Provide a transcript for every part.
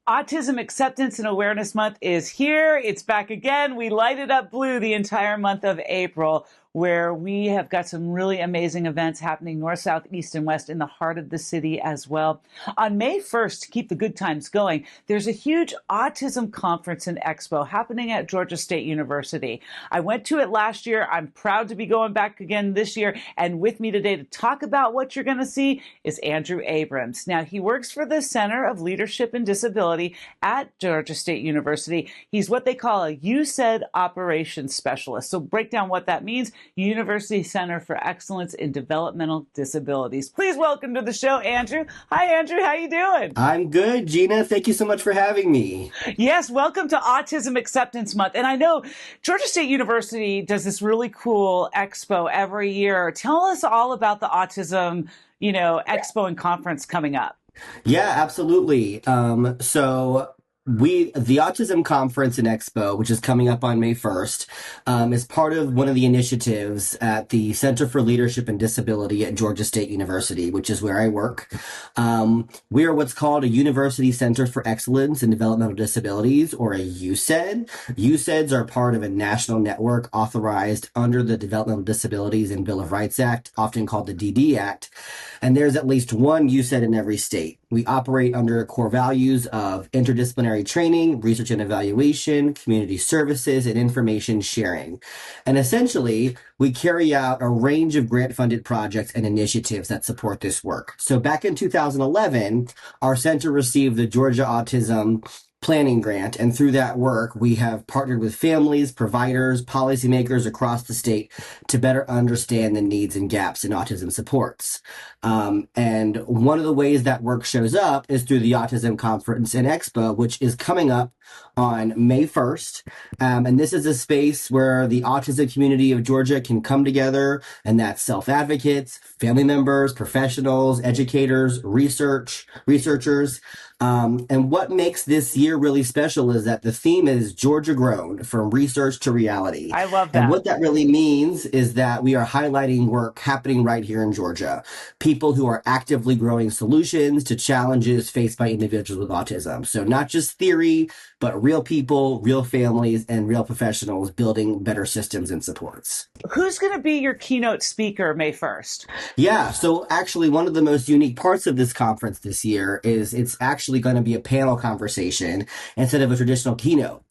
Autism Acceptance and Awareness Month is here. It's back again. We lighted up blue the entire month of April, where we have got some really amazing events happening north, south, east, and west in the heart of the city as well. On May 1st, to keep the good times going, there's a huge Autism Conference and Expo happening at Georgia State University. I went to it last year. I'm proud to be going back again this year. And with me today to talk about what you're going to see is Andrew Abrams. Now, he works for the Center of Leadership and Disability at Georgia State University. He's what they call a USED operations specialist. So break down what that means. University Center for Excellence in Developmental Disabilities. Please welcome to the show, Andrew. Hi, Andrew. How you doing? I'm good, Gina. Thank you so much for having me. Yes, welcome to Autism Acceptance Month. And I know Georgia State University does this really cool expo every year. Tell us all about the Autism, expo and conference coming up. Yeah, absolutely. The Autism Conference and Expo, which is coming up on May 1st, is part of one of the initiatives at the Center for Leadership and Disability at Georgia State University, which is where I work. We are what's called a University Center for Excellence in Developmental Disabilities, or a USED. USEDs are part of a national network authorized under the Developmental Disabilities and Bill of Rights Act, often called the DD Act. And there's at least one USED in every state. We operate under core values of interdisciplinary training, research and evaluation, community services, and information sharing. And essentially, we carry out a range of grant-funded projects and initiatives that support this work. So back in 2011, our center received the Georgia Autism Planning Grant, and through that work, we have partnered with families, providers, policymakers across the state to better understand the needs and gaps in autism supports. And one of the ways that work shows up is through the Autism Conference and Expo, which is coming up on May 1st. And this is a space where the autism community of Georgia can come together, and that's self-advocates, family members, professionals, educators, researchers. And what makes this year really special is that the theme is Georgia Grown, from research to reality. I love that. And what that really means is that we are highlighting work happening right here in Georgia. People who are actively growing solutions to challenges faced by individuals with autism. So not just theory, but real people, real families, and real professionals building better systems and supports. Who's going to be your keynote speaker May 1st? Yeah, so actually one of the most unique parts of this conference this year is it's actually going to be a panel conversation instead of a traditional keynote.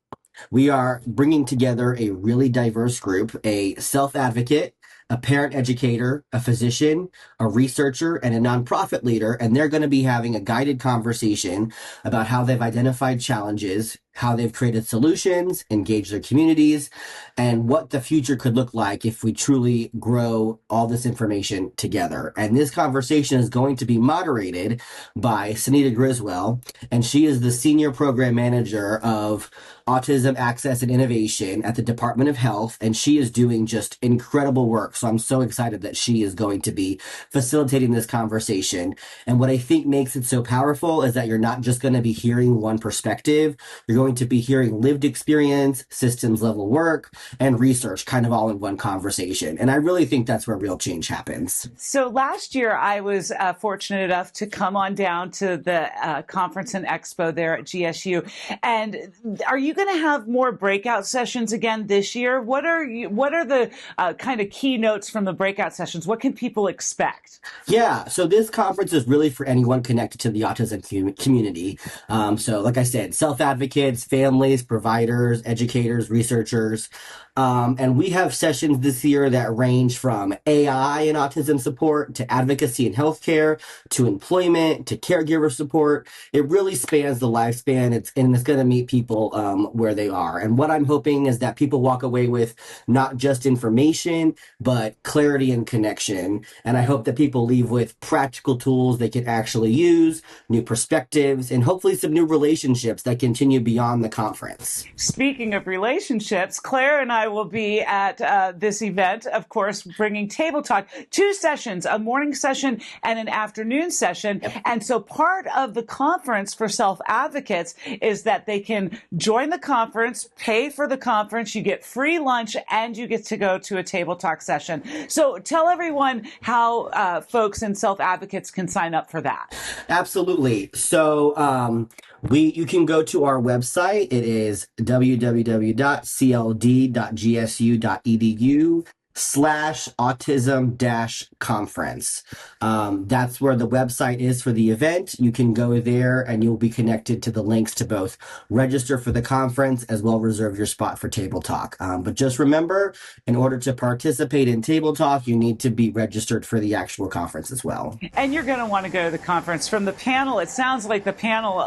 We are bringing together a really diverse group, a self-advocate, a parent educator, a physician, a researcher, and a nonprofit leader, and they're going to be having a guided conversation about how they've identified challenges, how they've created solutions, engaged their communities, and what the future could look like if we truly grow all this information together. And this conversation is going to be moderated by Sunita Griswell, and she is the Senior Program Manager of Autism Access and Innovation at the Department of Health, and she is doing just incredible work. So I'm so excited that she is going to be facilitating this conversation. And what I think makes it so powerful is that you're not just going to be hearing one perspective, you're going to be hearing lived experience, systems level work, and research kind of all in one conversation. And I really think that's where real change happens. So last year, I was fortunate enough to come on down to the conference and expo there at GSU. And are you going to have more breakout sessions again this year? What are the kind of keynotes from the breakout sessions? What can people expect? Yeah, so this conference is really for anyone connected to the autism community. So like I said, self-advocates, families, providers, educators, researchers. And we have sessions this year that range from AI and autism support to advocacy in healthcare, to employment, to caregiver support. It really spans the lifespan. It's going to meet people where they are. And what I'm hoping is that people walk away with not just information, but clarity and connection. And I hope that people leave with practical tools they can actually use, new perspectives, and hopefully some new relationships that continue beyond the conference. Speaking of relationships, Claire and I will be at this event, of course, bringing Table Talk, 2 sessions, a morning session and an afternoon session. Yep. And so part of the conference for self-advocates is that they can join the conference, pay for the conference, you get free lunch, and you get to go to a Table Talk session. So tell everyone how folks and self-advocates can sign up for that. Absolutely. So You can go to our website. It is www.cld.gsu.edu/autism-conference. That's where the website is for the event. You can go there and you'll be connected to the links to both register for the conference as well reserve your spot for Table Talk. But just remember, in order to participate in Table Talk, you need to be registered for the actual conference as well. And you're going to want to go to the conference. From the panel, it sounds like the panel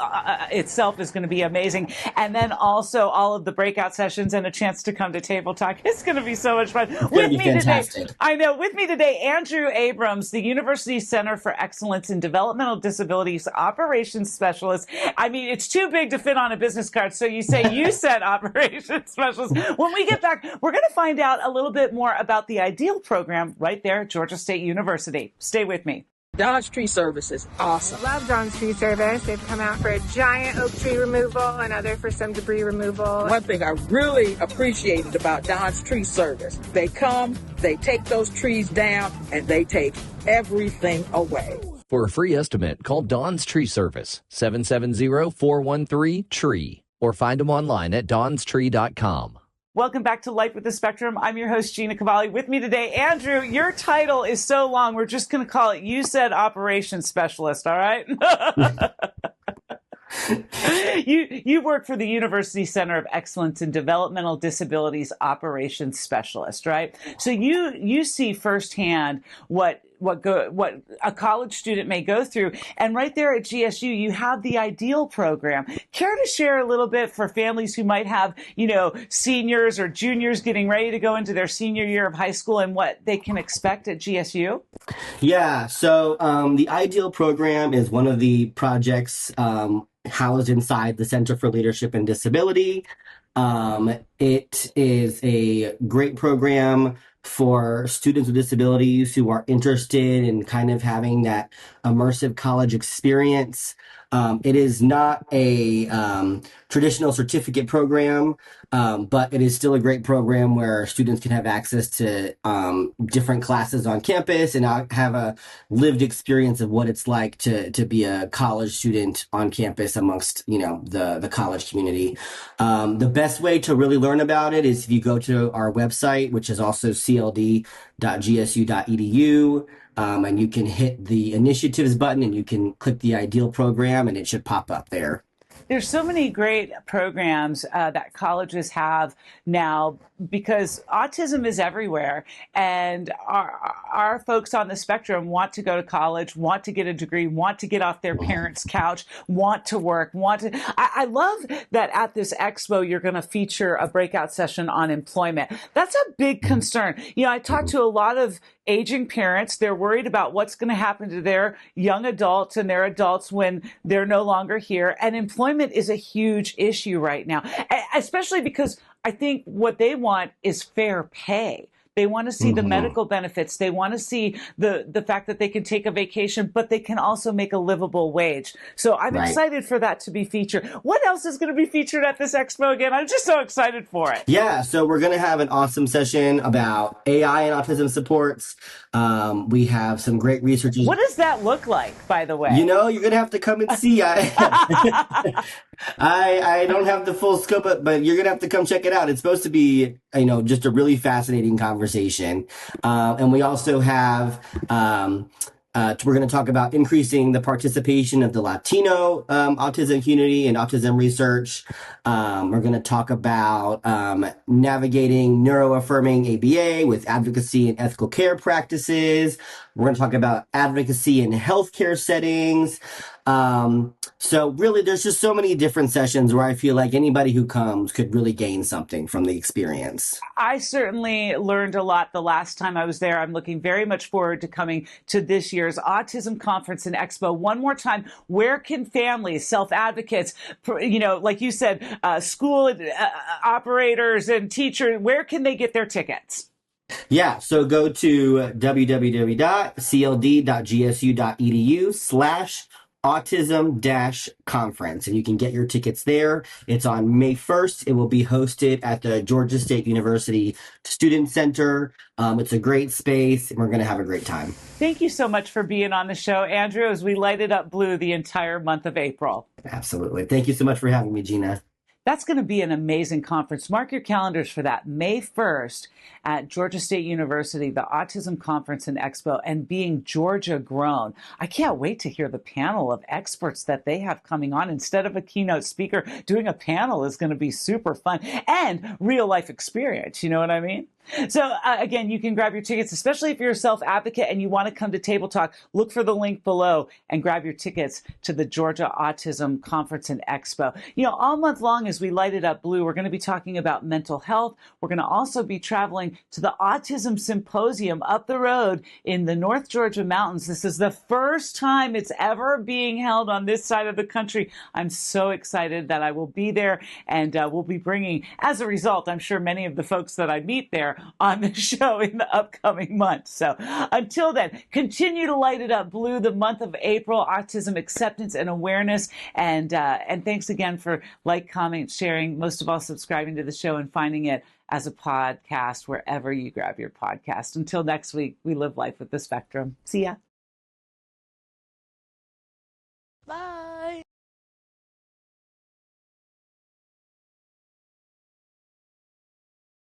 itself is going to be amazing. And then also all of the breakout sessions and a chance to come to Table Talk. It's going to be so much fun. With me today, I know, with me today, Andrew Abrams, the University Center for Excellence in Developmental Disabilities Operations Specialist. I mean, it's too big to fit on a business card. So you say you said Operations Specialist. When we get back, we're going to find out a little bit more about the IDEAL program right there at Georgia State University. Stay with me. Don's Tree Service is awesome. Love Don's Tree Service. They've come out for a giant oak tree removal, another for some debris removal. One thing I really appreciated about Don's Tree Service, they come, they take those trees down, and they take everything away. For a free estimate, call Don's Tree Service, 770-413-TREE, or find them online at donstree.com. Welcome back to Life with the Spectrum. I'm your host, Gina Cavalli. With me today, Andrew, your title is so long, we're just going to call it You Said Operations Specialist, all right? You work for the University Center of Excellence in Developmental Disabilities Operations Specialist, right? So you see firsthand what a college student may go through. And right there at GSU, you have the IDEAL program. Care to share a little bit for families who might have, seniors or juniors getting ready to go into their senior year of high school and what they can expect at GSU? Yeah, so the IDEAL program is one of the projects housed inside the Center for Leadership and Disability. It is a great program for students with disabilities who are interested in kind of having that immersive college experience. It is not a traditional certificate program, but it is still a great program where students can have access to different classes on campus and have a lived experience of what it's like to be a college student on campus amongst, the college community. The best way to really learn about it is if you go to our website, which is also cld.gsu.edu. And you can hit the initiatives button and you can click the IDEAL program and it should pop up there. There's so many great programs that colleges have now because autism is everywhere. And our folks on the spectrum want to go to college, want to get a degree, want to get off their parents' couch, want to work, I love that at this expo, you're going to feature a breakout session on employment. That's a big concern. I talked to a lot of aging parents. They're worried about what's going to happen to their young adults and their adults when they're no longer here. And employment is a huge issue right now, especially because I think what they want is fair pay. They want to see the medical benefits. They want to see the fact that they can take a vacation, but they can also make a livable wage. So I'm excited for that to be featured. What else is going to be featured at this expo again? I'm just so excited for it. Yeah, so we're going to have an awesome session about AI and autism supports. We have some great researchers. What does that look like, by the way? You're going to have to come and see. I don't have the full scope, but you're going to have to come check it out. It's supposed to be, just a really fascinating conversation. And we also have, we're going to talk about increasing the participation of the Latino autism community and autism research. We're going to talk about navigating neuroaffirming ABA with advocacy and ethical care practices. We're going to talk about advocacy in healthcare settings. So really, there's just so many different sessions where I feel like anybody who comes could really gain something from the experience. I certainly learned a lot the last time I was there. I'm looking very much forward to coming to this year's Autism Conference and Expo. One more time, where can families, self-advocates, like you said, school operators and teachers, where can they get their tickets? Yeah, so go to www.cld.gsu.edu/ Autism-Conference, and you can get your tickets there. It's on May 1st. It will be hosted at the Georgia State University Student Center. It's a great space, and we're going to have a great time. Thank you so much for being on the show, Andrew, as we lighted up blue the entire month of April. Absolutely. Thank you so much for having me, Gina. That's going to be an amazing conference. Mark your calendars for that May 1st at Georgia State University, the Autism Conference and Expo, and being Georgia grown. I can't wait to hear the panel of experts that they have coming on. Instead of a keynote speaker, doing a panel is going to be super fun and real life experience. You know what I mean? So again, you can grab your tickets, especially if you're a self-advocate and you want to come to Table Talk. Look for the link below and grab your tickets to the Georgia Autism Conference and Expo. You know, all month long as we light it up blue, we're going to be talking about mental health. We're going to also be traveling to the Autism Symposium up the road in the North Georgia mountains. This is the first time it's ever being held on this side of the country. I'm so excited that I will be there, and we'll be bringing, as a result, I'm sure many of the folks that I meet there on the show in the upcoming months. So until then, continue to light it up blue the month of April, Autism Acceptance and Awareness. And thanks again for comment, sharing, most of all, subscribing to the show and finding it as a podcast wherever you grab your podcast. Until next week, we live life with the spectrum. See ya.